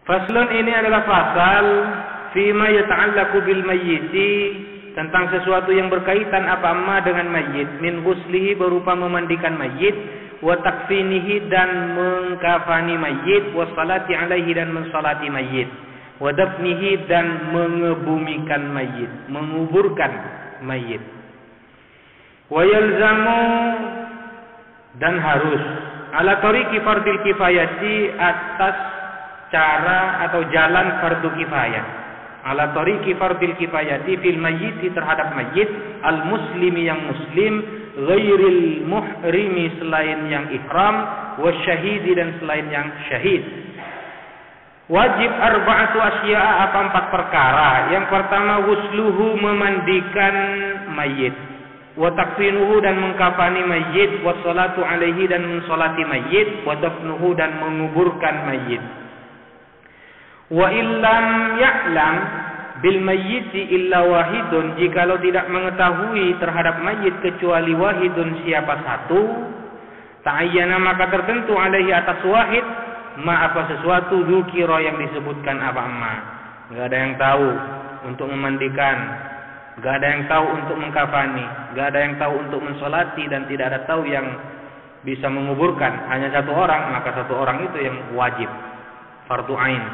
Faslun ini adalah fasal fima yata'allaqu bil mayyiti, tentang sesuatu yang berkaitan apa amma dengan mayit, min ghuslihi berupa memandikan mayit, wa takfinihi dan mengkafani mayit, wa salati alaihi dan mensalati mayit, wa dafnihi dan mengebumikan mayit, menguburkan mayit. Wa yalzamu dan harus ala tariqi fardil kifayati, atas cara atau jalan fardu kifayah, ala tariqi fardil kifayati fil mayyiti terhadap mayit, al muslimi yang muslim, ghairil muhrimi selain yang ihram, wasyahidi dan selain yang syahid. Wajib arba'atu asya'a, apa 4 perkara. Yang pertama ghusluhu memandikan mayit, wa takfinuhu dan mengkafani mayit, wa salatu alaihi dan mensolati mayit, wa dafnuhu dan menguburkan mayit. Wa illam ya'lam bil mayyiti illa wahidun, jikalau tidak mengetahui terhadap mayit kecuali wahidun siapa satu, ta'ayyana maka tertentu alaihi atas wahid ma apa sesuatu dzukira yang disebutkan apa amma. Enggak ada yang tahu untuk memandikan, enggak ada yang tahu untuk mengkafani, enggak ada yang tahu untuk mensolati, dan tidak ada tahu yang bisa menguburkan, hanya satu orang, maka satu orang itu yang wajib fardu ain.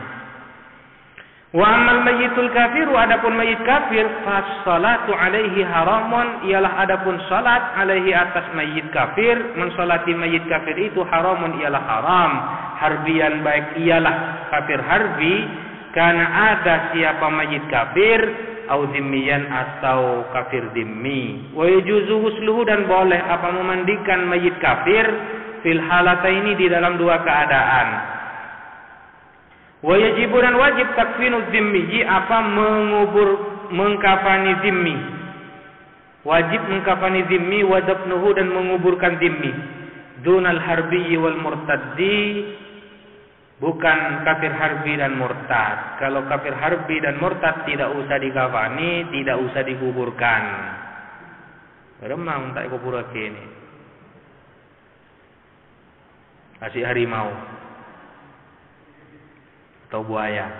Wa amal mayyitul kafiru, adapun mayit kafir, fas-salatu alaihi haramun, ialah adapun salat alaihi atas mayit kafir, mensolati mayit kafir itu haramun, ialah haram, harbian baik ialah kafir harbi, karena ada siapa mayit kafir, au dhimmiyan atau kafir dhimmi. Wa yajuzu ghusluhu dan boleh apa memandikan mayit kafir, fil halataini di dalam 2 keadaan. Wa yajibu dan wajib takfinu dhimmi, apa mengkafani dhimmi, wajib mengkafani dhimmi, wa dafnuhu dan menguburkan dhimmi, dunal harbi wal murtaddi, bukan kafir harbi dan murtad. Kalau kafir harbi dan murtad tidak usah dikafani, tidak usah dikuburkan. Remang tak kubur lagi ini, kasih harimau atau buaya,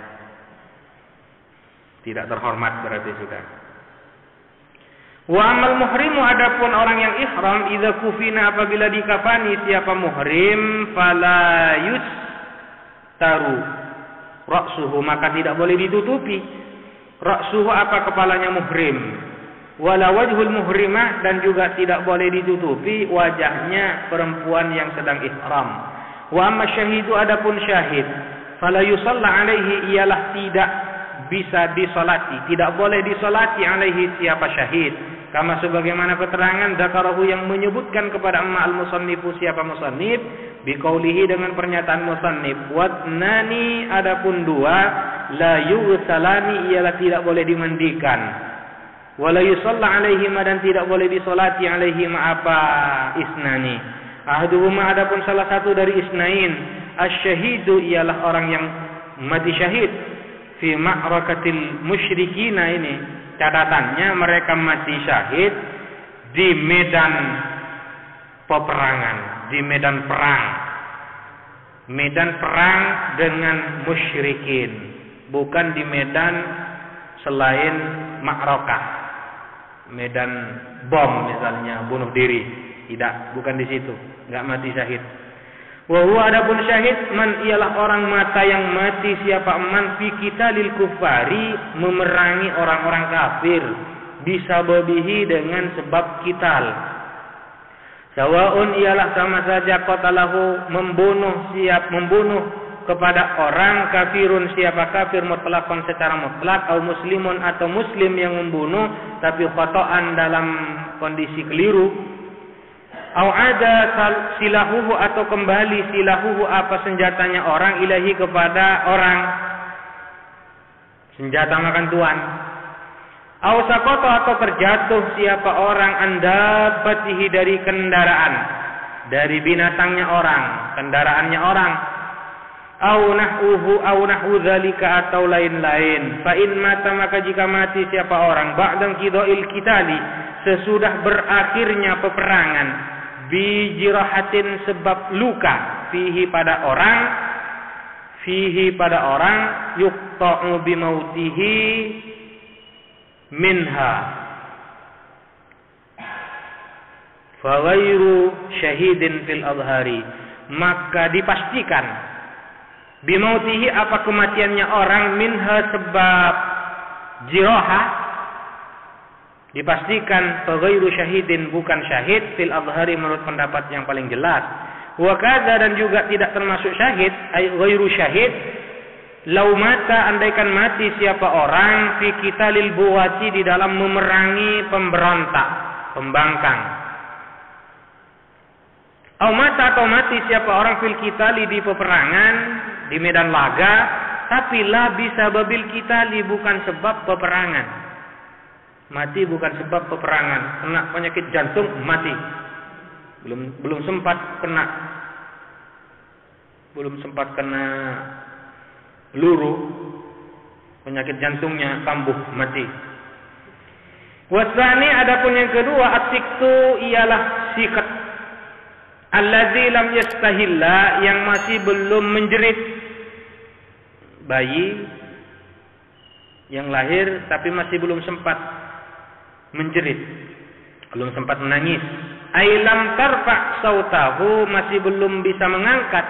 tidak terhormat berarti sudah. Wa amal muhrimu, adapun orang yang ihram, idza kufina apabila dikafani siapa muhrim, fala yustaru ra'suhu, maka tidak boleh ditutupi ra'suhu apa kepalanya muhrim, wala wajhul muhrimah dan juga tidak boleh ditutupi wajahnya perempuan yang sedang ihram. Wa amma syahidu, adapun syahid, fala yusalla alaihi, ialah tidak bisa disolati, tidak boleh disolati alaihi siapa syahid, kama sebagaimana keterangan dzakarahu yang menyebutkan kepada amma al-musannifu siapa musannif, biqaulihi dengan pernyataan musannif, wadnani adapun 2, la yughsalani ialah tidak boleh dimandikan, wala yusalla alaihi dan tidak boleh disolati alaihi apa isnani, ahduhuma adapun salah satu dari isnain, asy-syahidu ialah orang yang mati syahid, fi ma'rakatil musyrikina, ini catatannya mereka mati syahid di medan peperangan, di medan perang dengan musyrikin, bukan di medan selain ma'rakah, medan bom misalnya, bunuh diri, tidak, bukan di situ, enggak mati syahid. Wa huwa adapun syahid man ialah orang mata yang mati siapa man fi qitalil kufari, memerangi orang-orang kafir, bisababihi dengan sebab qital. Sawaun ialah sama saja qatalahu membunuh kepada orang kafirun siapa kafir mutlaqan secara mutlak, atau muslimun atau muslim yang membunuh tapi khata'an dalam kondisi keliru, au ada silahuhu atau kembali silahuhu apa senjatanya orang, ilahi kepada orang, senjata makan tuan, au saqata atau terjatuh siapa orang, andabatihi dari kendaraan, dari binatangnya orang, kendaraannya orang, au nahu dzalika atau lain-lain. Fa in mata maka jika mati siapa orang, ba'da qidail qitali sesudah berakhirnya peperangan, bijirahatin sebab luka, fihi pada orang, fihi pada orang yuqta'u bimautihi minha fa ghairu syahidin fil adhari, maka dipastikan bimautihi apa kematiannya orang minha sebab jiraha, dipastikan fa ghairu syahidin bukan syahid fil adhari menurut pendapat yang paling jelas. Wa kadza dan juga tidak termasuk syahid ay ghairu syahid lau mata andaikan mati siapa orang fi qitalil buwati di dalam memerangi pemberontak, pembangkang. Au mata atau mati siapa orang fil qitali di peperangan, di medan laga, tapi la bisa babil qitali bukan sebab peperangan. Mati bukan sebab peperangan, kena penyakit jantung mati. Belum sempat kena peluru, penyakit jantungnya kambuh mati. Wasani adapun yang kedua asiktu ialah sikat alladzi lam yastahilla yang masih belum menjerit, bayi yang lahir tapi masih belum sempat menjerit, belum sempat menangis. Ailam tarfa sautahu masih belum bisa mengangkat,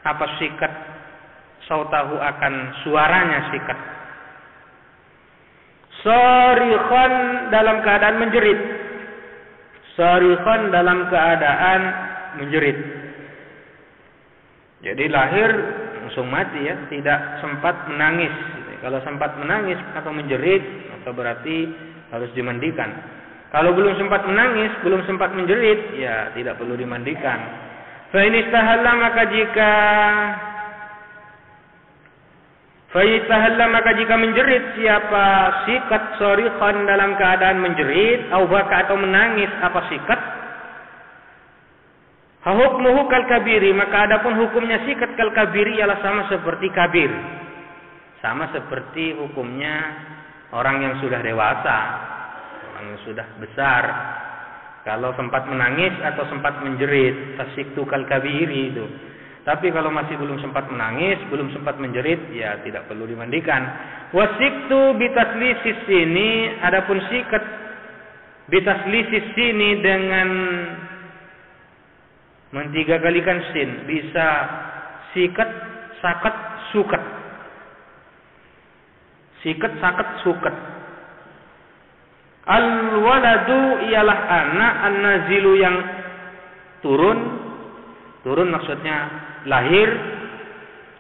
apa sikat sautahu akan suaranya sikat. Sarikhan dalam keadaan menjerit, sarikhan dalam keadaan menjerit. Jadi lahir langsung mati ya, tidak sempat menangis. Kalau sempat menangis atau menjerit, maka berarti harus dimandikan. Kalau belum sempat menangis, belum sempat menjerit, ya tidak perlu dimandikan. Fa in istahalla maka jika menjerit siapa sikat sarikhan dalam keadaan menjerit, au baka atau menangis apa sikat, hukmuhu kal kabiri, maka adapun hukumnya sikat kal kabiri ialah sama seperti kabir. Sama seperti hukumnya orang yang sudah dewasa, orang yang sudah besar. Kalau sempat menangis atau sempat menjerit, tasiktu kal kabiri itu. Tapi kalau masih belum sempat menangis, belum sempat menjerit, ya tidak perlu dimandikan. Wasiktu bitaslisis sini, adapun sikat bitaslisis sini dengan mentigakalikan sin, bisa sikat, sakat, sukat. Sikat, sakat, sukat. Al-waladu ialah anak, an-nazilu yang turun maksudnya lahir,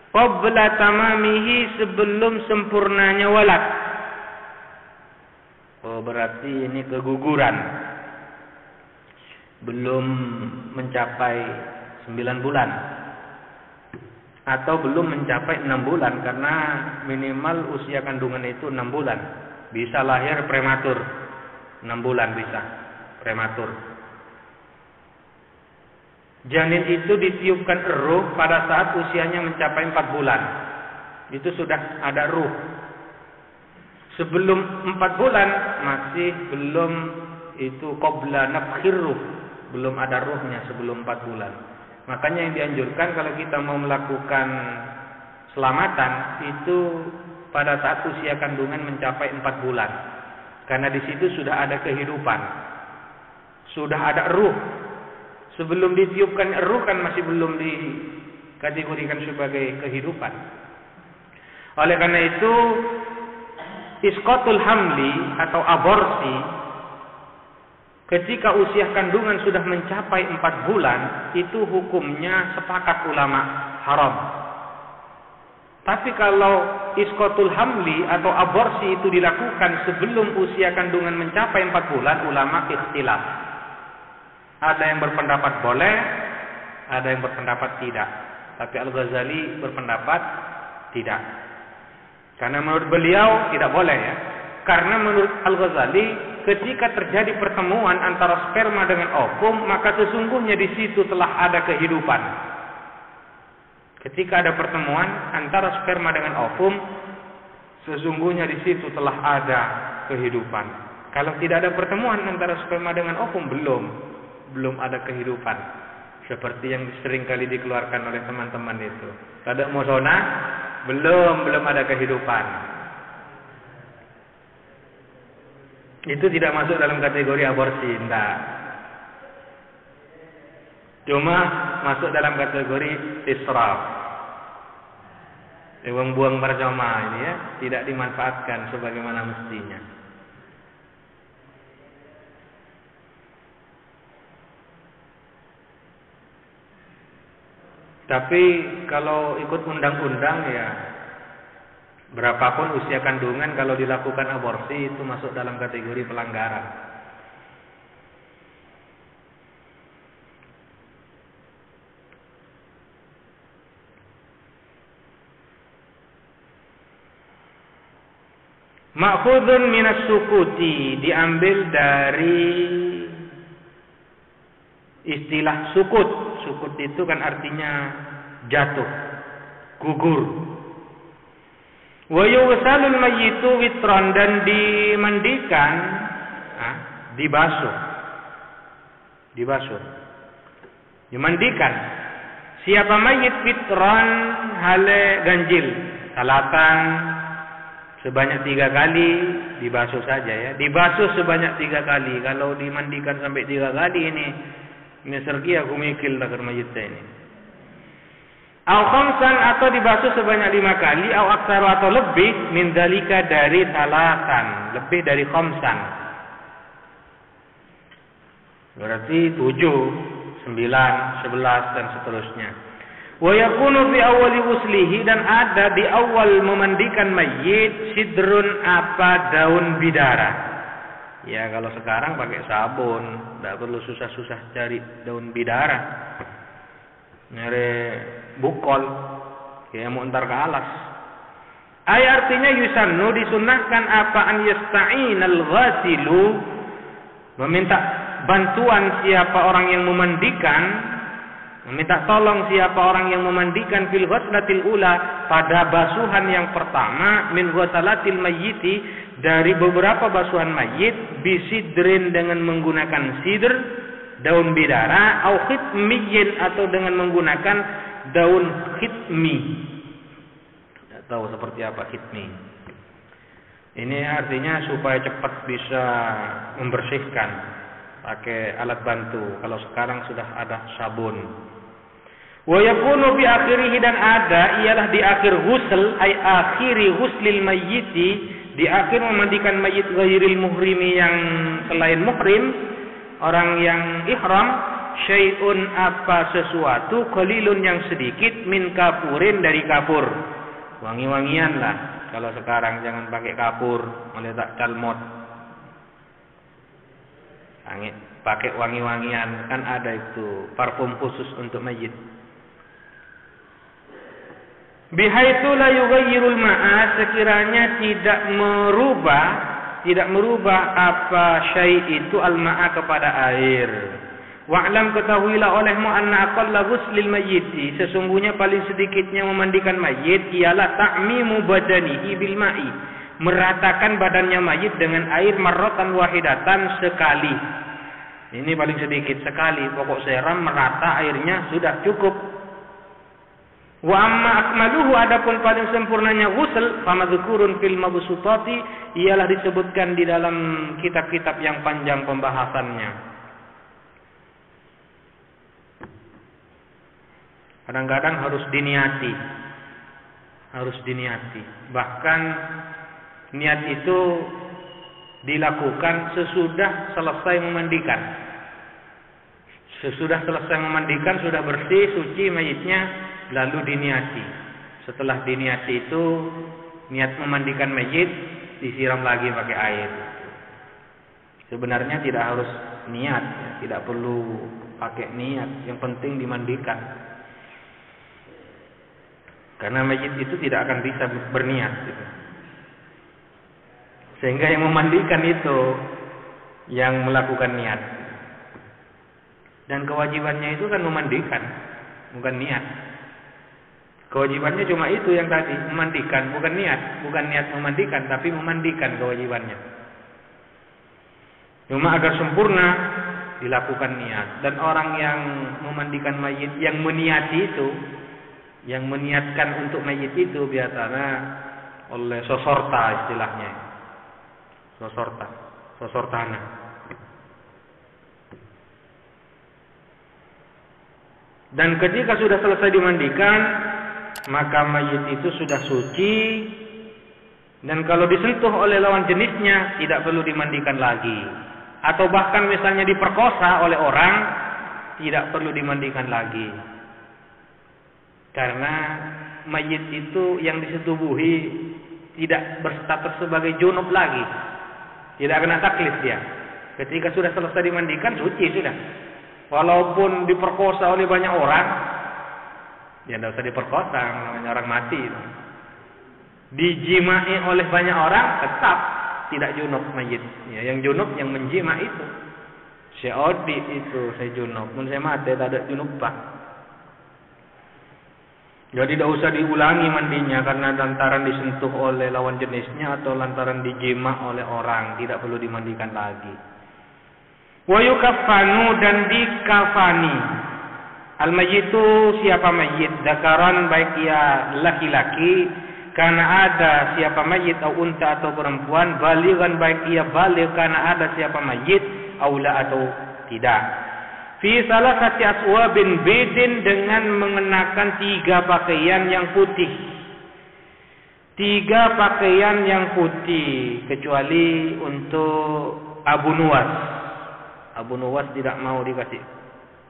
qabla tamamihi sebelum sempurnanya walad. Oh berarti ini keguguran, belum mencapai 9 bulan. Atau belum mencapai 6 bulan, karena minimal usia kandungan itu 6 bulan. Bisa lahir prematur, 6 bulan bisa prematur. Janin itu ditiupkan ruh pada saat usianya mencapai 4 bulan. Itu sudah ada ruh. Sebelum 4 bulan masih belum, itu qabla nafkhir ruh, belum ada ruhnya sebelum 4 bulan. Makanya yang dianjurkan kalau kita mau melakukan selamatan itu pada saat usia kandungan mencapai 4 bulan. Karena di situ sudah ada kehidupan, sudah ada ruh. Sebelum ditiupkan ruh kan masih belum dikategorikan sebagai kehidupan. Oleh karena itu isqatul hamli atau aborsi ketika usia kandungan sudah mencapai 4 bulan, itu hukumnya sepakat ulama haram. Tapi kalau isqatul hamli atau aborsi itu dilakukan sebelum usia kandungan mencapai 4 bulan, ulama ikhtilaf. Ada yang berpendapat boleh, ada yang berpendapat tidak. Tapi Al-Ghazali berpendapat tidak. Karena menurut beliau tidak boleh ya. Karena menurut Al-Ghazali ketika terjadi pertemuan antara sperma dengan ovum, maka sesungguhnya di situ telah ada kehidupan. Ketika ada pertemuan antara sperma dengan ovum, sesungguhnya di situ telah ada kehidupan. Kalau tidak ada pertemuan antara sperma dengan ovum, belum ada kehidupan. Seperti yang sering kali dikeluarkan oleh teman-teman itu. Kada mau sona, belum ada kehidupan. Itu tidak masuk dalam kategori aborsi, enggak. Cuma masuk dalam kategori israf. Buang-buang percuma ini ya, tidak dimanfaatkan sebagaimana mestinya. Tapi kalau ikut undang-undang ya, berapapun usia kandungan kalau dilakukan aborsi itu masuk dalam kategori pelanggaran. Ma'khudun minas sukuti, diambil dari istilah sukut. Sukut itu kan artinya jatuh, gugur. Wa yughsalul mayyitu witran, dan dimandikan, dibasuh. Dimandikan. Siapa mayit witran hale ganjil, salatan sebanyak 3 kali, dibasuh saja ya. Dibasuh sebanyak 3 kali. Kalau dimandikan sampai 3 kali ini sergi aku mikil takar mayitnya ini. Au khamsan, atau dibasuh sebanyak 5 kali, au aktsar atau lebih, min dzalika dari salatan, lebih dari khamsan. Berarti 7, 9, 11 dan seterusnya. Wa yakunu fi awwali ghuslihi, dan ada di awal memandikan mayit sidrun, daun bidara. Ya kalau sekarang pakai sabun, tidak perlu susah-susah cari daun bidara, nyari bukol, kayak mau entar ke alas. Artinya yusannu, disunahkan an yasta'inal ghasilu, meminta bantuan siapa orang yang memandikan, meminta tolong siapa orang yang memandikan fil ghuslatil ula, pada basuhan yang pertama, min ghusalatil mayyiti, dari beberapa basuhan mayit, bisidrin, dengan menggunakan sidr, daun bidara, au khitmiyin, atau dengan menggunakan daun khitmi. Tidak tahu seperti apa khitmi. Ini artinya supaya cepat bisa membersihkan, pakai alat bantu. Kalau sekarang sudah ada sabun. Wa yakunu fi akhirih, dan ada ialah di akhir ghusl, ay akhiri ghuslil mayyiti, di akhir memandikan mayit ghairil muhrimi, yang selain muhrim, orang yang ihram, syai'un, sesuatu, qalilun, yang sedikit, min kafurin, dari kapur. Wangi-wangian lah. Kalau sekarang jangan pakai kapur, meletak calmot. Pakai wangi-wangian, kan ada itu parfum khusus untuk mayit. Bihaitsu la yughayyirul ma'a, sekiranya tidak merubah syai' itu al-ma'a kepada air. Wa'lam, ketahuilah olehmu, anna aqalla ghuslil mayyiti, sesungguhnya paling sedikitnya memandikan mayit ialah ta'mimu badanihi bil ma'i, meratakan badannya mayit dengan air marratan wahidatan, sekali. Ini paling sedikit, sekali. Pokok seram merata airnya sudah cukup. Wa amma akmaluhu, adapun paling sempurnanya ghusl, famadzkurun fil mabsutati, ialah disebutkan di dalam kitab-kitab yang panjang pembahasannya. Kadang-kadang harus diniati. Bahkan niat itu dilakukan sesudah selesai memandikan. Sesudah selesai memandikan, sudah bersih, suci mayitnya, lalu diniati. Setelah diniati itu, niat memandikan mayit, disiram lagi pakai air. Sebenarnya tidak harus niat, tidak perlu pakai niat. Yang penting dimandikan. Karena mayit itu tidak akan bisa berniat. Sehingga yang memandikan itu yang melakukan niat. Dan kewajibannya itu kan memandikan, bukan niat. Kewajibannya cuma itu yang tadi, memandikan, bukan niat. Bukan niat memandikan, tapi memandikan kewajibannya. Cuma agar sempurna, dilakukan niat. Dan orang yang memandikan mayit, yang meniati itu, yang meniatkan untuk mayit itu biasanya oleh sosorta istilahnya. Sosortana. Dan ketika sudah selesai dimandikan, maka mayit itu sudah suci. Dan kalau disentuh oleh lawan jenisnya, tidak perlu dimandikan lagi. Atau bahkan misalnya diperkosa oleh orang, tidak perlu dimandikan lagi. Karena mayit itu yang disetubuhi tidak berstatus sebagai junub lagi. Tidak kena taklif dia. Ketika sudah selesai dimandikan, suci sudah. Walaupun diperkosa oleh banyak orang, dia tidak usah diperkosa, namanya orang mati. Dijimai oleh banyak orang, tetap tidak junub mayit. Ya, yang junub yang menjima itu. Saya audit itu, saya junub. Mun saya mati, tak ada junub pak. Jadi tidak usah diulangi mandinya karena lantaran disentuh oleh lawan jenisnya atau lantaran dijima oleh orang, tidak perlu dimandikan lagi. Wa yukaffanu, dan dikafani. Al-mayyitu, siapa mayit, dzakaran baik ia laki-laki, karena ada siapa mayit atau unta atau perempuan, balighan baik ia baligh karena ada siapa mayit, aula atau tidak. Fi salasati aswabin bidin, dengan mengenakan 3 pakaian yang putih. 3 pakaian yang putih, kecuali untuk Abu Nuwas. Abu Nuwas tidak mau dikasih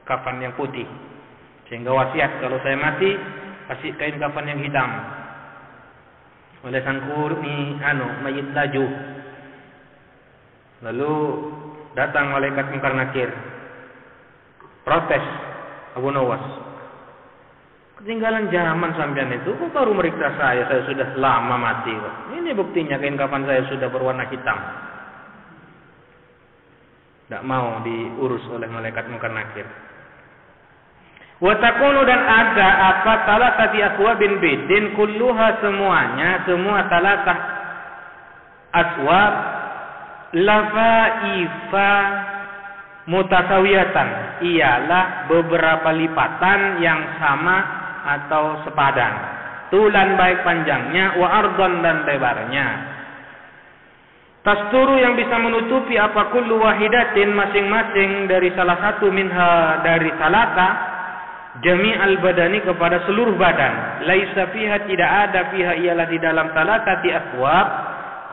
kafan yang putih. Sehingga wasiat, kalau saya mati, kasih kain kafan yang hitam. Oleh sangkur ni mayit laju. Lalu datang malaikat Munkar Nakir. Protes Abu Nuwas. Ketinggalan zaman sampean itu, kok baru meriksa saya sudah lama mati kok. Ini buktinya kain kafan saya sudah berwarna hitam. Tidak mau diurus oleh malaikat Munkar Nakir. Wa takunu, dan ada apa salasati aswabin bidin kulluha, semuanya, semua salasah aswab lafaifa mutasawiyatan, ialah beberapa lipatan yang sama atau sepadan. Tulan baik panjangnya, wa ardon, dan lebarnya. Tasturu, yang bisa menutupi apa kullu wahidatin, masing-masing dari salah satu minha, dari salasa, jami'al badani, kepada seluruh badan. Laisa fiha, tidak ada, fiha ialah di dalam salasati aswab,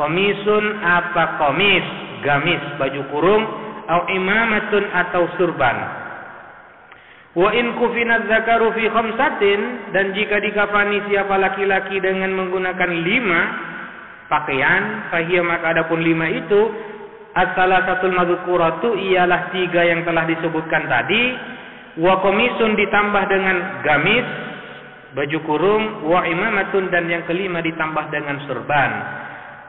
komisun, apa komis, gamis, baju kurung, au imamatun, atau surban. Wa in kufina dzakaru fi khamsatin, dan jika dikafani siapa laki-laki dengan menggunakan 5 pakaian, fahiyya, maka adapun 5 itu as-salasatul madzukuratu, ialah 3 yang telah disebutkan tadi, wa komisun, ditambah dengan gamis, baju kurung, wa imamatun, dan yang kelima ditambah dengan surban.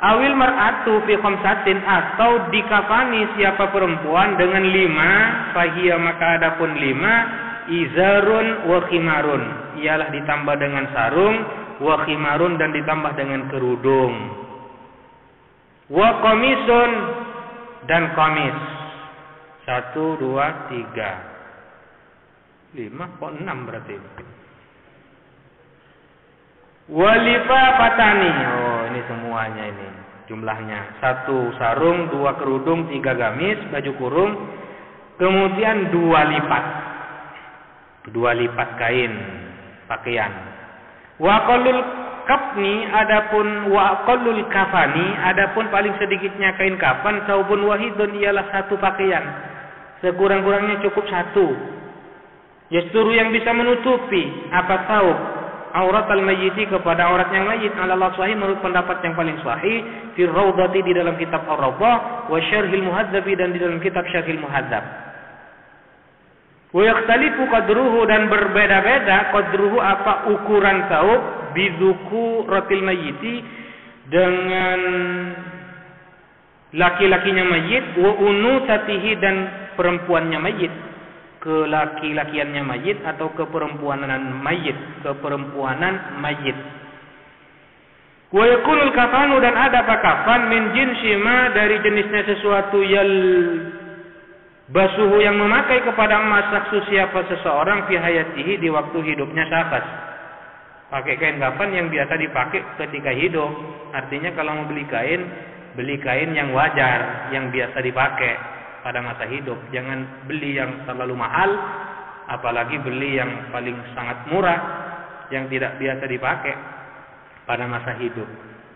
Awil mar'atu fi khamsatin, atau dikafani siapa perempuan dengan 5, fahiyya, maka adapun 5, izarun wa khimarun, ialah ditambah dengan sarung, wa khimarun, dan ditambah dengan kerudung, wa komisun, dan komis. 1, 2, 3, 5, kok 6 berarti. Walifa patani, oh ini semuanya ini jumlahnya. 1 sarung, 2 kerudung, 3 gamis, baju kurung, kemudian 2 lipat. 2 lipat kain pakaian. Wa aqallul kafni, adapun wa aqallul kafani, adapun paling sedikitnya kain kafan, saubun wahidun, ialah 1 pakaian. Sekurang-kurangnya cukup 1. Yasturu, yang bisa menutupi apa saub, aurat al-mayyiti, kepada aurat yang mayit, ala sahih, menurut pendapat yang paling sahih, fi raudhati, di dalam kitab Ar-Rawdah, wa syarhil muhadzab, dan di dalam kitab Syarhil Muhadzab. Wa yakhtalifu qadruhu, dan berbeda-beda qadruhu, apa ukuran saub, bidzukuratil mayyiti, dengan laki-lakinya mayit, wa unusatihi, dan perempuannya mayit, kelaki-lakiannya mayit atau keperempuanan mayit, Wa yakunul kafanu, dan ada apa kafan, min jinsi ma, dari jenisnya sesuatu, yal Basuhu yang memakai kepada emas saksu siapa seseorang fi hayatihi di waktu hidupnya syahs. Pakai kain kafan yang biasa dipakai ketika hidup. Artinya kalau mau beli kain yang wajar, yang biasa dipakai pada masa hidup. Jangan beli yang terlalu mahal, apalagi beli yang paling sangat murah, yang tidak biasa dipakai pada masa hidup.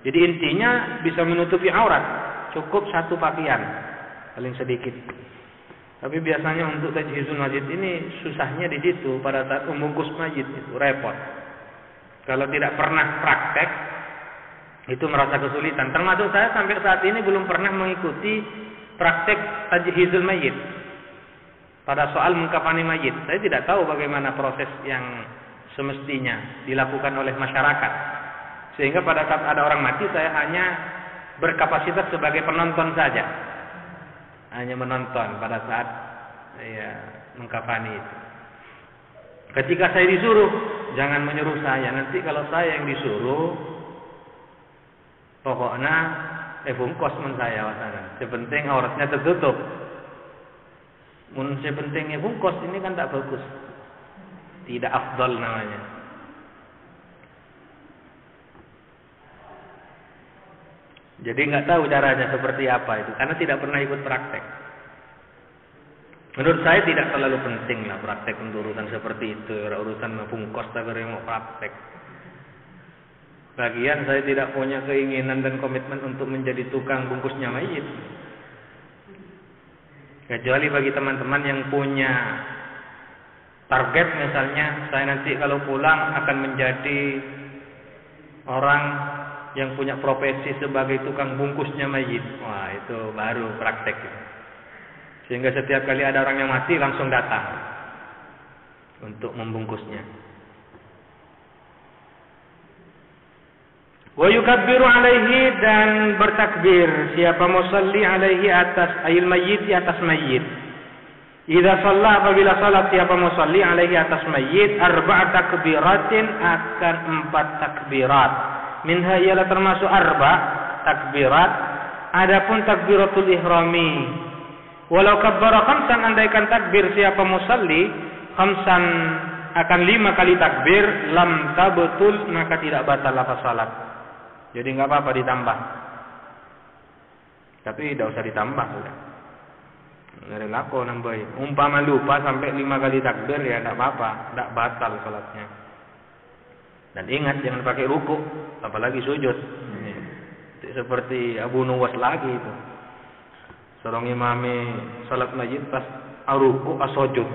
Jadi intinya bisa menutupi aurat, cukup satu pakaian, paling sedikit. Tapi biasanya untuk tajhizul mayit ini susahnya di situ pada saat membungkus mayit itu repot. Kalau tidak pernah praktek itu merasa kesulitan. Termasuk saya sampai saat ini belum pernah mengikuti praktek tajhizul mayit pada soal mengkafani mayit. Saya tidak tahu bagaimana proses yang semestinya dilakukan oleh masyarakat. Sehingga pada saat ada orang mati saya hanya berkapasitas sebagai penonton saja. Hanya menonton pada saat mengkafani itu. Ketika saya disuruh, jangan menyuruh saya. Nanti kalau saya yang disuruh, pokoknya bungkos men saya wasana. Sepenting auratnya tertutup. Mun sepenting bungkos ini kan tak bagus. Tidak afdal namanya. Jadi nggak tahu caranya seperti apa itu, karena tidak pernah ikut praktek. Menurut saya tidak terlalu penting lah praktek untuk urusan seperti itu, urusan membungkos tapi mau praktek. Bagian saya tidak punya keinginan dan komitmen untuk menjadi tukang bungkusnya mayit. Kecuali bagi teman-teman yang punya target, misalnya saya nanti kalau pulang akan menjadi orang yang punya profesi sebagai tukang bungkusnya mayit. Wah, itu baru praktek. Sehingga setiap kali ada orang yang mati langsung datang untuk membungkusnya. Wa yukabbiru alaihi, dan bertakbir siapa musalli alaihi atas ayil mayyit, atas mayyit. Idza shalla, apabila salat siapa musalli alaihi atas mayyit, arba'a takbiratin, akan 4 takbirat. Minha ialah termasuk takbirat. Adapun takbiratul ihrami, walau kabbara khamsan, andaikan takbir siapa musalli khamsan akan 5 kali takbir, lam tabtul, maka tidak batal apa salat. Jadi enggak apa-apa ditambah. Tapi tidak usah ditambah sudah. Dari lako nambah. Umpama lupa sampai 5 kali takbir ya enggak apa-apa, enggak batal salatnya. Dan ingat jangan pakai ruku, apalagi sujud. Seperti Abu Nuwas lagi itu. Seorang imami salat mayit pas ruku sujud.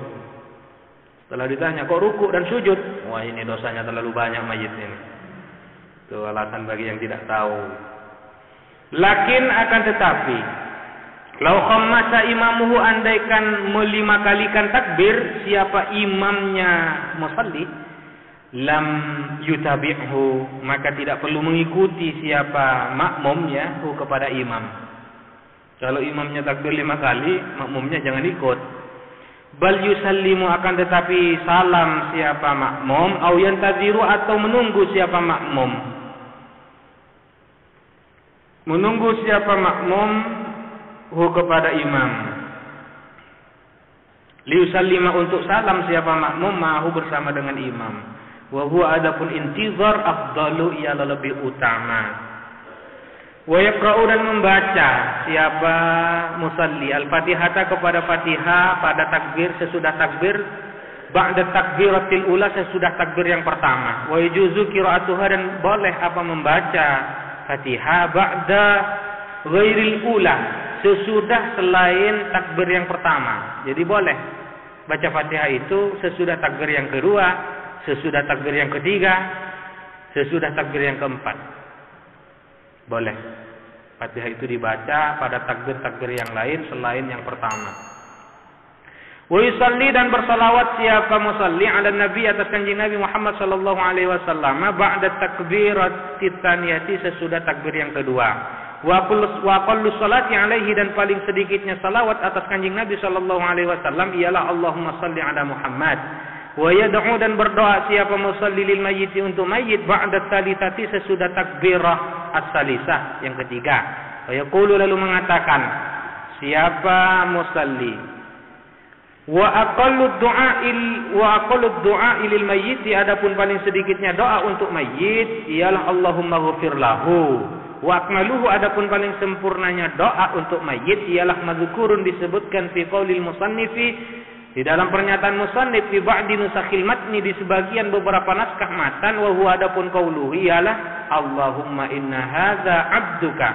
Setelah ditanya, kok ruku dan sujud? Wah, ini dosanya terlalu banyak mayit ini. Itu alasan bagi yang tidak tahu. Lakin akan tetapi, lau khammasa imamuhu, andaikan 5 kalikan takbir siapa imamnya musalli, lam yutabi'hu, maka tidak perlu mengikuti siapa makmumnya kepada imam. Kalau imamnya takbir 5 kali, makmumnya jangan ikut. Bal yusallimu, akan tetapi salam siapa makmum, au yantaziru, atau menunggu siapa makmum. Menunggu siapa makmum kepada imam. Liusallima, untuk salam siapa makmum ma'hu, bersama dengan imam. Wa huwa, adapun intizar, afdalu, ialah lebih utama. Wa yaqra'u, dan membaca siapa musalli al-Fatihata, kepada Fatihah pada takbir, sesudah takbir, ba'da takbiratil ula, sesudah takbir yang pertama. Wa yajuzu qira'atuha, dan boleh apa membaca Fatihah ba'da ghairil ula, sesudah selain takbir yang pertama. Jadi boleh baca Fatihah itu sesudah takbir yang kedua, sesudah takbir yang ketiga, sesudah takbir yang keempat. Boleh Fatihah itu dibaca pada takbir-takbir yang lain selain yang pertama. Wa yusalli, dan bersalawat siapa musalli ala nabi, atas kanjeng Nabi Muhammad sallallahu alaihi wasallam, ba'da takbiratit tsaniyati, sesudah takbir yang kedua. Wa qallu salati alaihi, dan paling sedikitnya salawat atas kanjeng Nabi sallallahu alaihi wasallam ialah Allahumma salli ala Muhammad. Wa yad'u, dan berdoa siapa musalli lil mayyit, untuk mayyit, ba'da tsalitsati, sesudah takbirah as-salisah yang ketiga. Wa yaqulu, lalu mengatakan siapa musalli Wa aqallu du'a lil mayyit, adapun paling sedikitnya doa untuk mayit ialah Allahumma ghfir lahu. Wa akmaluhu, adapun paling sempurnanya doa untuk mayit ialah madzukurun, disebutkan fi qaulil musannifi, di dalam pernyataan musannif, fi ba'di nusakhil matni, di sebagian beberapa naskah matan, wa huwa, adapun qauluhu ialah Allahumma inna hadza abduka,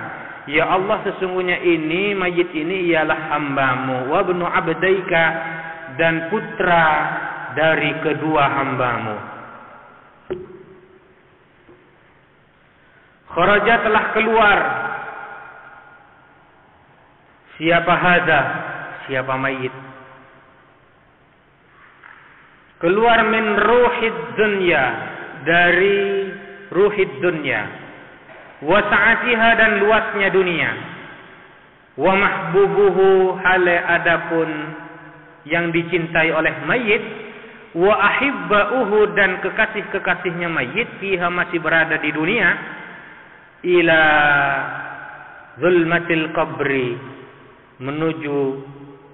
ya Allah sesungguhnya ini mayit ini ialah hambamu, wa ibnu abdaika, dan putra dari kedua hambamu. Kharaja, telah keluar. Siapa hadza? Siapa mayit? Keluar min ruhid dunya, dari ruhid dunya, wa sa'atiha, dan luasnya dunia, wa mahbubuhu, hale adapun yang dicintai oleh mayit, wa ahibbauhu, dan kekasih-kekasihnya mayit, fiha, masih berada di dunia, ila zulmatil qabri, menuju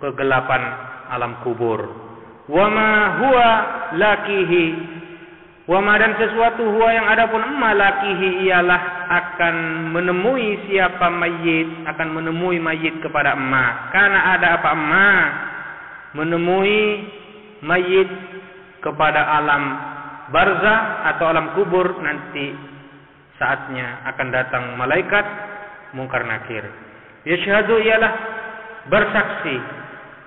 kegelapan alam kubur. Wa ma huwa lakihi, wa ma, dan sesuatu huwa yang adapun emma lakihi ialah akan menemui siapa mayit, akan menemui mayit kepada emma. Karena ada apa emma? Menemui mayit kepada alam barzah atau alam kubur, nanti saatnya akan datang malaikat mungkar nakir. Yashhadu, ialah bersaksi,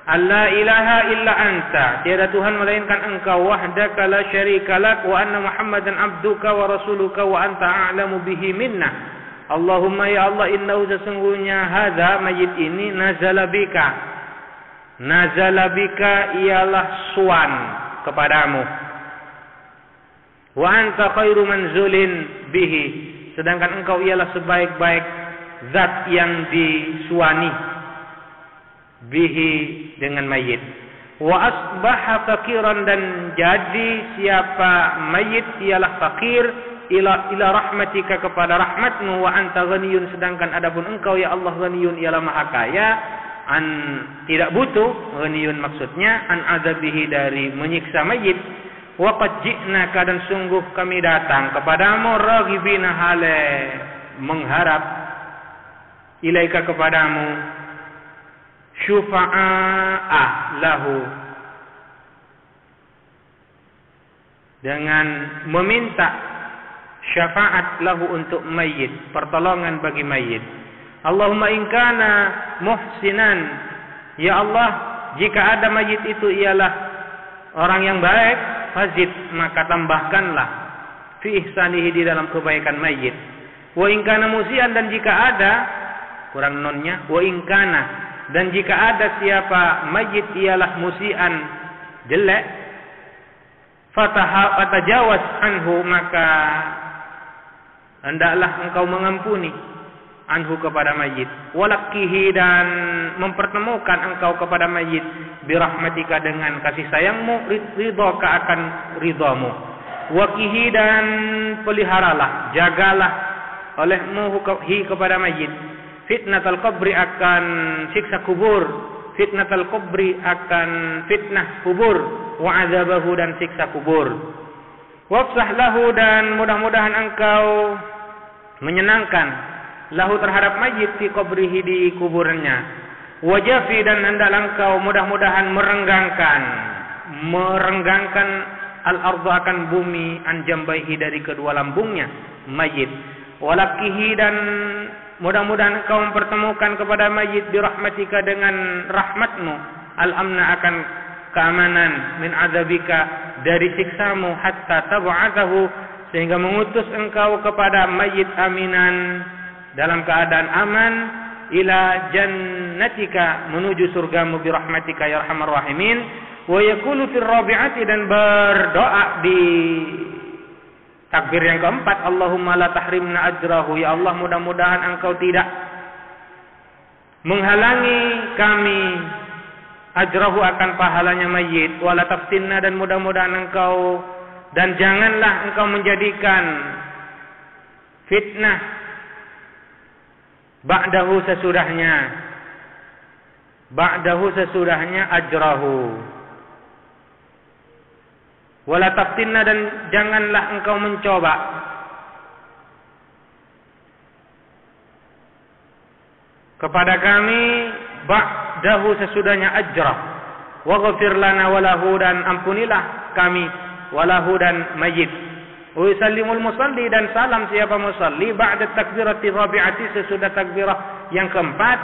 alla ilaha illa anta, tiada Tuhan melainkan engkau, wahdaka la syarika lak, wa anna muhammadan abduka wa rasuluka, wa anta a'lamu bihi minna. Allahumma, ya Allah, innahu, sesungguhnya hadza mayit ini, nazala bika, nazala bika ialah suan kepadamu, wa anta khairu manzulin bihi, sedangkan engkau ialah sebaik-baik zat yang disuani, bihi, dengan mayit. Wa asbaha fakiran, dan jadi siapa mayit ialah fakir, ila rahmatika, kepada rahmatmu, wa anta ghaniyun, sedangkan adapun engkau ya Allah ghaniyun ialah maha kaya, an, tidak butuh, ghaniyun maksudnya an azabihi, dari menyiksa mayit. Wa qad ji'naka, dan sungguh kami datang kepadamu, raghibina, hale mengharap, ilaika, kepadamu, syufa'a lahu, dengan meminta syafaat lahu, untuk mayit, pertolongan bagi mayit. Allahumma in kana muhsinan, ya Allah, jika ada mayit itu ialah orang yang baik, fazid, maka tambahkanlah, fi ihsanihi, di dalam kebaikan mayit. Wa in kana musian, dan jika ada, kurang nonnya, wa in kana, dan jika ada siapa mayit ialah musian, jelek, fatajawaz anhu, maka hendaklah engkau mengampuni, anhu, kepada mayit. Walakihi, dan mempertemukan engkau kepada mayit, birahmatika, dengan kasih sayangmu, ridhoka, akan ridhamu. Wakihi, dan peliharalah, jagalah olehmu hi, kepada mayit, fitnatul qabri, akan siksa kubur, fitnatul qabri, akan fitnah kubur, wa azabahu, dan siksa kubur. Wafsah lahu, dan mudah-mudahan engkau menyenangkan, lahu, terhadap mayit, fi qabrihi, di kuburnya. Wajafi, dan hendaklah engkau mudah-mudahan merenggangkan al-ardu, akan bumi, an jambaihi, dari kedua lambungnya mayit. Walakihi, dan mudah-mudahan engkau mempertemukan kepada mayit, birahmatika, dengan rahmatmu, al-amna, akan keamanan, min azabika, dari siksamu, hatta tab'athahu, sehingga mengutus engkau kepada mayit aminan, dalam keadaan aman, ila jannatika, menuju surgamu, birahmatika ya arhamar rahimin. Wa yaqulu fir rabi'ati, dan berdoa di takbir yang keempat, Allahumma la tahrimna ajrahu, ya Allah, mudah-mudahan engkau tidak menghalangi kami, ajrahu, akan pahalanya mayit, wala taftinna, dan mudah-mudahan engkau, dan janganlah engkau menjadikan fitnah ba'dahu, sesudahnya ajrahu, Wala taftinna, dan janganlah engkau mencoba kepada kami ba'dahu sesudahnya ajrah. Waghfir lana walahu, dan ampunilah kami walahu dan mayit. Wa yusallimul musalli, dan salam siapa musalli ba'da takbirati rabi'ati sesudah takbirah yang keempat.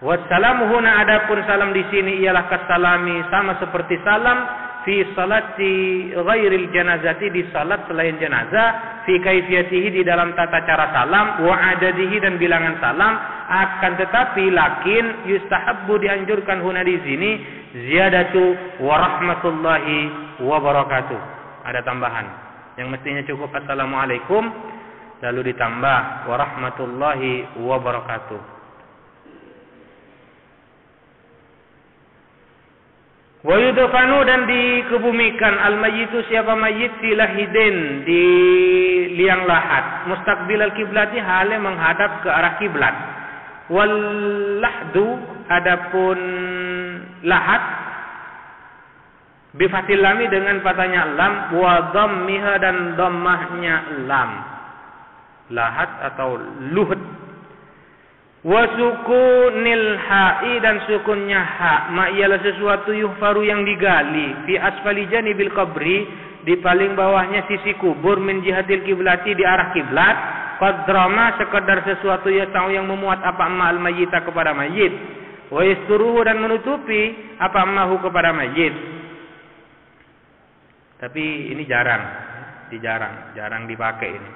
Wassalamu huna, adapun salam di sini ialah kasalami, sama seperti salam fi salati ghairil janazati, di salat selain jenazah, fi kaifiyatihi, di dalam tata cara salam, wa adadihi, dan bilangan salam. Akan tetapi lakin yustahabbu, dianjurkan huna di sini ziyadatu wa rahmatullahi wa barakatuh. Ada tambahan yang mestinya cukup assalamualaikum, lalu ditambah wa rahmatullahi wa barakatuh. Wa yudfanu, dan dikebumikan al-mayyitu siapa mayit fi lahidin, di liang lahat, mustaqbil al-kiblati, hale menghadap ke arah kiblat. Wal lahdu, adapun lahat bi fathil lami, dengan fathahnya lam, wa dhammiha, dan dhammahnya lam, lahat atau luhd. Wa sukunil ha'i, dan sukunnya ha, ma ialah sesuatu yuhfaru yang digali, fi asfali janibil qabri, di paling bawahnya sisi kubur, min jihatil kiblati, di arah kiblat. Qadrama, sekedar sesuatu yang memuat apa amma al mayyita, kepada mayit. Wa yasturuhu, dan menutupi apa ammahu, kepada mayit. Tapi ini jarang dipakai ini.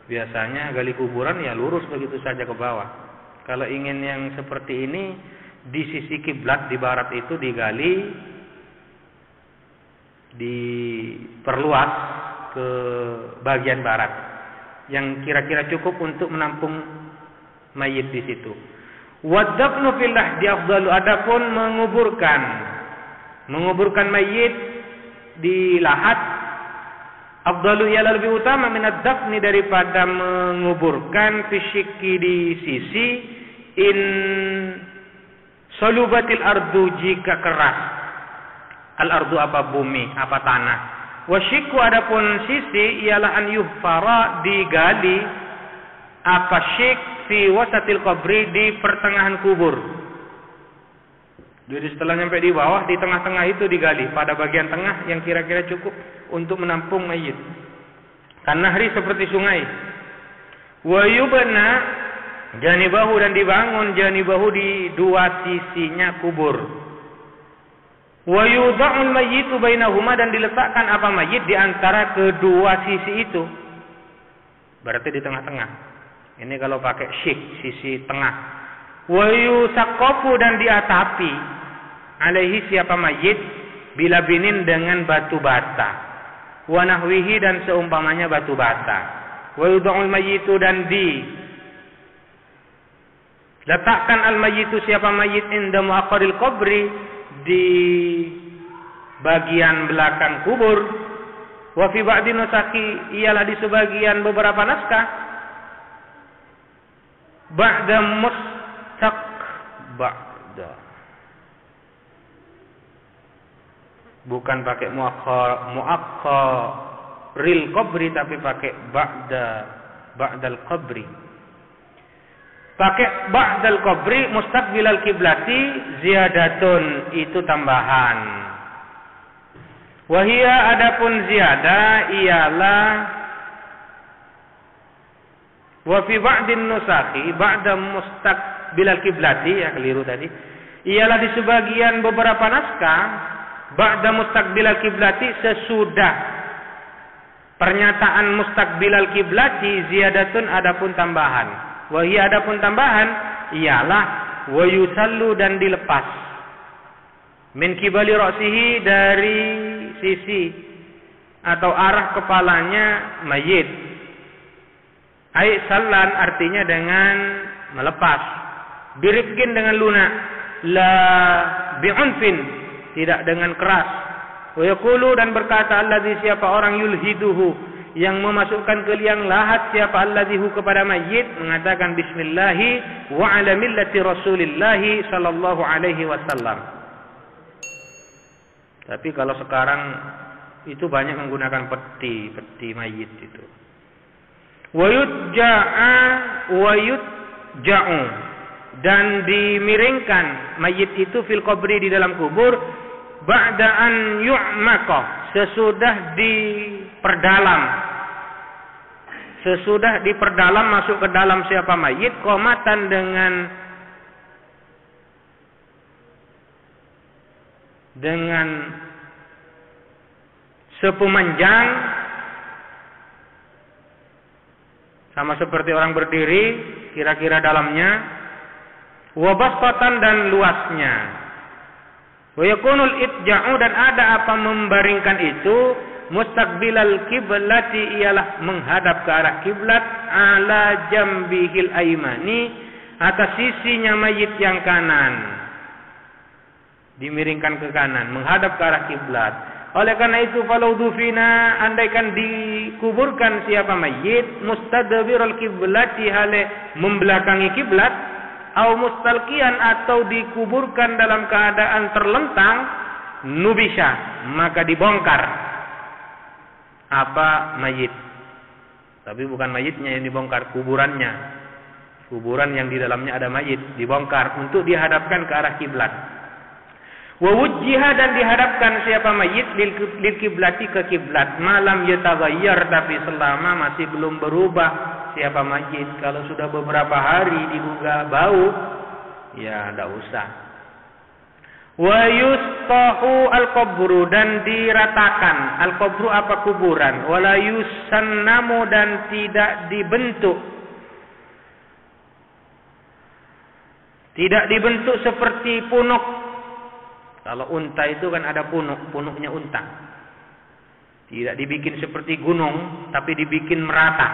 Biasanya gali kuburan ya lurus begitu saja ke bawah. Kalau ingin yang seperti ini, di sisi kiblat di barat itu digali, diperluas ke bagian barat, yang kira-kira cukup untuk menampung mayit di situ. Wadafnu fil lahdi afdalu, adapun menguburkan mayit di lahat, afdalu ialah lebih utama minad dafni, daripada menguburkan fisyiki di sisi, in solubatil ardu, jika keras. Al ardu apa bumi, apa tanah. Wasyiku, adapun sisi ialah an yuhfara, digali apa syik fi wasatil qabri, di pertengahan kubur. Jadi setelah nyampe di bawah, di tengah-tengah itu digali, pada bagian tengah yang kira-kira cukup untuk menampung mayit. Kanahri, seperti sungai. Wa yubna janibahu, dan dibangun janibahu, di dua sisinya kubur. Wa yudha'ul mayyitu bainahuma, dan diletakkan apa mayit di antara kedua sisi itu. Berarti di tengah-tengah. Ini kalau pakai syik, sisi tengah. Wa yusaqqafu, dan diatapi alaihi siapa mayit, bila binin, dengan batu bata. Wa nahwihi, dan seumpamanya batu bata. Wa yudha'ul mayyitu, dan letakkan al mayyitu siapa mayit, inda mu'aqqaril qabri, di bagian belakang kubur. Wa fi ba'di nusakhi, ialah di sebagian beberapa naskah, ba'da bukan pakai mu'aqqaril qabri, tapi pakai ba'dal qabri. Pakai ba'dal qabri mustaqbilal kiblati, ziyadatun, itu tambahan. Wahia, adapun ziyadah ialah wa fi ba'din nusakhi ba'da mustaqbilal kiblati, ya keliru tadi, ialah di sebagian beberapa naskah ba'da mustaqbilal kiblati, sesudah pernyataan mustaqbilal kiblati, ziyadatun, adapun tambahan. Wahia, adapun tambahan ialah wa yusallu, dan dilepas, min kibali ra'sihi, dari sisi atau arah kepalanya mayit. Ai sallan, artinya dengan melepas, birifkin, dengan lunak, la bi'unfin, tidak dengan keras. Wa yaqulu, dan berkata allazi, siapa orang, yulhiduhu, yang memasukkan ke liang lahat, siapa allazihu, kepada mayit, mengatakan bismillahi wa ala millati rasulillahi sallallahu alaihi wasallam. Tapi kalau sekarang itu banyak menggunakan peti mayit itu. Wayutja'u dan dimiringkan mayit itu fil qabri di dalam kubur ba'da an yu'maqa sesudah diperdalam masuk ke dalam siapa mayit qomatan dengan sepemanjang sama seperti orang berdiri kira-kira dalamnya wabasqatan dan luasnya wa yakunul itja'u dan ada apa membaringkan itu mustaqbilal kiblati ialah menghadap ke arah kiblat ala jambihil aimani atas sisinya mayit yang kanan dimiringkan ke kanan menghadap ke arah kiblat. Oleh karena itu falau dufina andaikan dikuburkan siapa mayit mustadbirul kiblati hale membelakangi kiblat au mustalqiyan atau dikuburkan dalam keadaan terlentang nubisha maka dibongkar apa mayit. Tapi bukan mayitnya yang dibongkar, kuburannya. Kuburan yang di dalamnya ada mayit dibongkar untuk dihadapkan ke arah kiblat. Wa wujjiha dan dihadapkan siapa mayit lil kiblati ke kiblat malam yataghayyar tapi selama masih belum berubah siapa mayit. Kalau sudah beberapa hari diduga bau ya enggak usah. Wa yustahu al-qabru dan diratakan al-qabru apa kuburan wala yusannamu dan tidak dibentuk seperti punuk. Kalau unta itu kan ada punuknya unta. Tidak dibikin seperti gunung, tapi dibikin merata.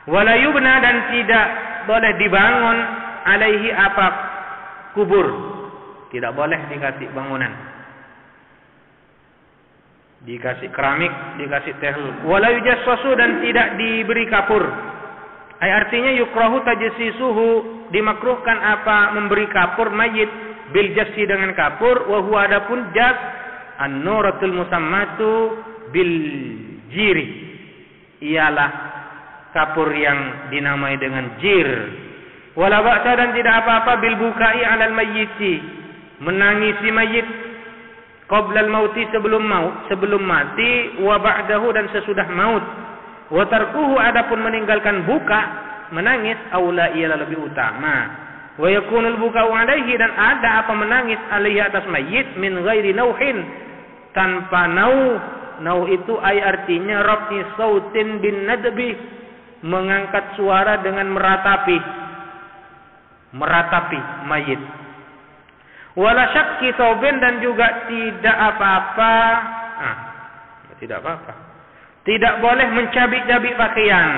Wala yubna dan tidak boleh dibangun alaihi apa kubur. Tidak boleh dikasih bangunan. Dikasih keramik, dikasih tehul. Wala yujassasu dan tidak diberi kapur. Artinya yukrahu tajsisuhu dimakruhkan apa memberi kapur mayit bil jassi dengan kapur wa huwa adapun jas an-nuratul musammatu bil jiri ialah kapur yang dinamai dengan jir wala ba'sa dan tidak apa-apa bil bukai 'alal mayyiti menangisi mayit qabla al-mauti sebelum mati wa ba'dahu dan sesudah maut wa tarkuhu adapun meninggalkan buka menangis aula ialah lebih utama. Wa yakunul buka'u alaihi dan ada apa menangis alaihi atas mayit min ghairi nauhin tanpa nau itu artinya rafi sautin bin nadbi mengangkat suara dengan meratapi mayit wala syakki thawbin dan juga tidak apa-apa tidak boleh mencabik-cabik pakaian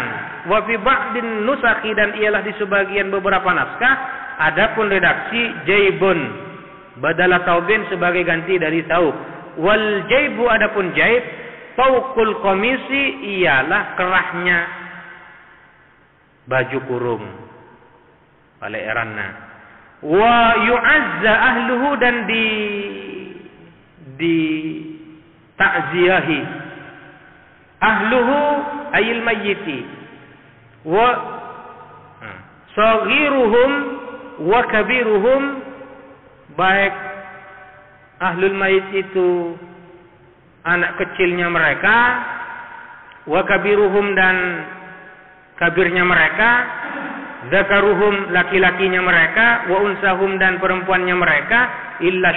wa fi ba'din nusakhi dan ialah di sebagian beberapa naskah adapun redaksi jaibun badala taubin sebagai ganti dari taub wal jaibu adapun jaib fauqul qamisi ialah kerahnya baju kurung pada eranna wa yu'azza ahluhu dan di ta'ziyahi ahluhu ayil mayyiti wa saghiruhum wa kabiruhum baik ahlul mayit itu anak kecilnya mereka wa kabiruhum dan kabirnya mereka zakaruhum laki-lakinya mereka wa unsahum dan perempuannya mereka illa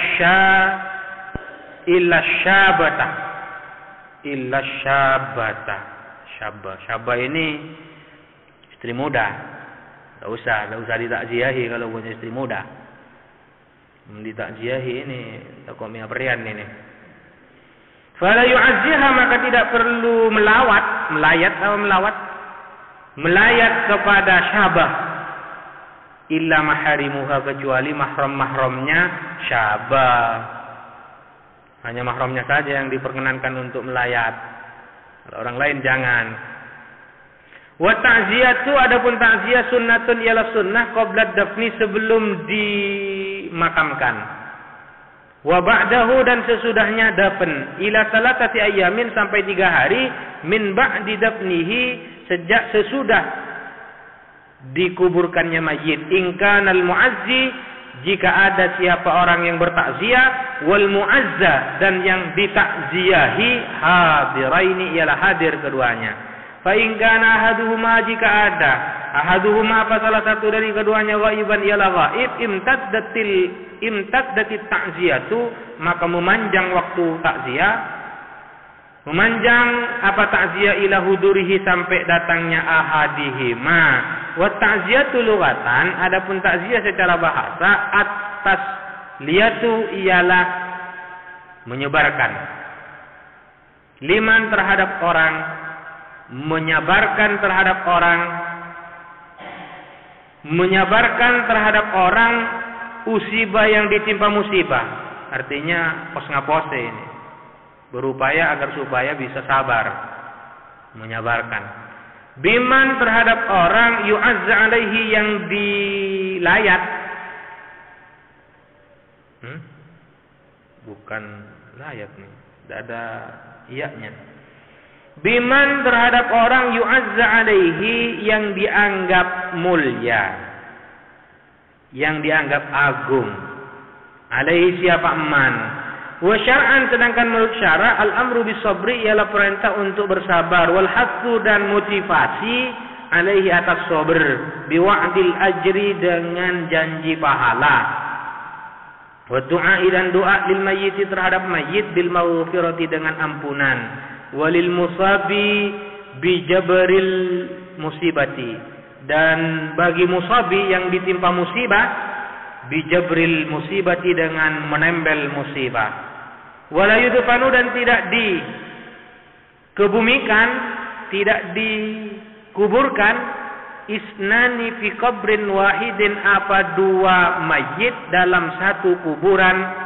syabata syabah ini istri muda. Tak usah ditakziahi kalau punya istri muda. Ditakziahi ini takut miaperian ini. Fala yu'azziha maka tidak perlu melayat kepada syabah illa maharimuha kecuali mahram-mahramnya syabah. Hanya mahramnya saja yang diperkenankan untuk melayat. Kalau orang lain jangan. Wa ta'ziyatu adapun ta'ziyah sunnatun ialah sunnah qabla dafni sebelum dimakamkan. Wa ba'dahu dan sesudahnya dafn ila salatati ayamin sampai 3 hari min ba'di dafnihi sejak sesudah dikuburkannya mayit. In kanal muazzi jika ada siapa orang yang bertakziah wal muazza dan yang ditakziahi hadiraini ialah hadir keduanya. Fa in kana ahaduhuma jika ada ahaduhuma apa salah satu dari keduanya ghaiban ialah ghaib imtaddatit ta'ziyatu maka memanjang waktu takziah memanjang apa takziah ila hudurihi sampai datangnya ahadihima wa ta'ziyatu lughatan adapun takziah secara bahasa atas liyatu ialah menyebarkan liman terhadap orang menyabarkan terhadap orang usibah yang ditimpa musibah. Artinya pos ngapose ini. Berupaya agar supaya bisa sabar. Menyabarkan. Biman terhadap orang yu'azza alaihi yang dilayat. Bukan layat nih. Tidak ada iyanya. Biman terhadap orang yu'azza alaihi yang dianggap mulia, yang dianggap agung. Alaihi siapa man. Wa syar'an sedangkan menurut syara al-amru bisabri ialah perintah untuk bersabar wal hathu dan motivasi alaihi atas sabr biwa'dil ajri dengan janji pahala. Wa du'a dan doa lil mayyit terhadap mayit bil maghfirati dengan ampunan. Walil musabi bijabril musibati dan bagi musabi yang ditimpa musibah bijabril musibati dengan menempel musibah wala yudfanu dan tidak dikebumikan tidak dikuburkan isnani fi qabrin wahidin apa 2 mayit dalam satu kuburan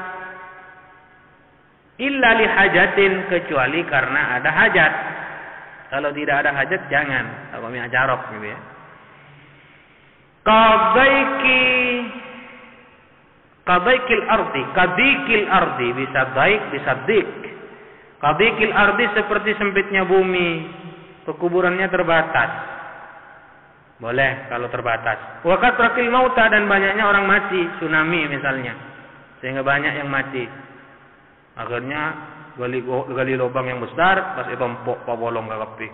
illa li hajatin kecuali karena ada hajat. Kalau tidak ada hajat jangan. Apa mi ajarok gitu ya. Qadaikil ardi bisa daik bisa dik. Qadaikil ardi seperti sempitnya bumi. Pekuburannya terbatas. Boleh kalau terbatas. Wa katrakil mauta dan banyaknya orang mati, tsunami misalnya. Sehingga banyak yang mati. Akhirnya gali lubang yang besar, pas itu empuk, bolong ke kepi.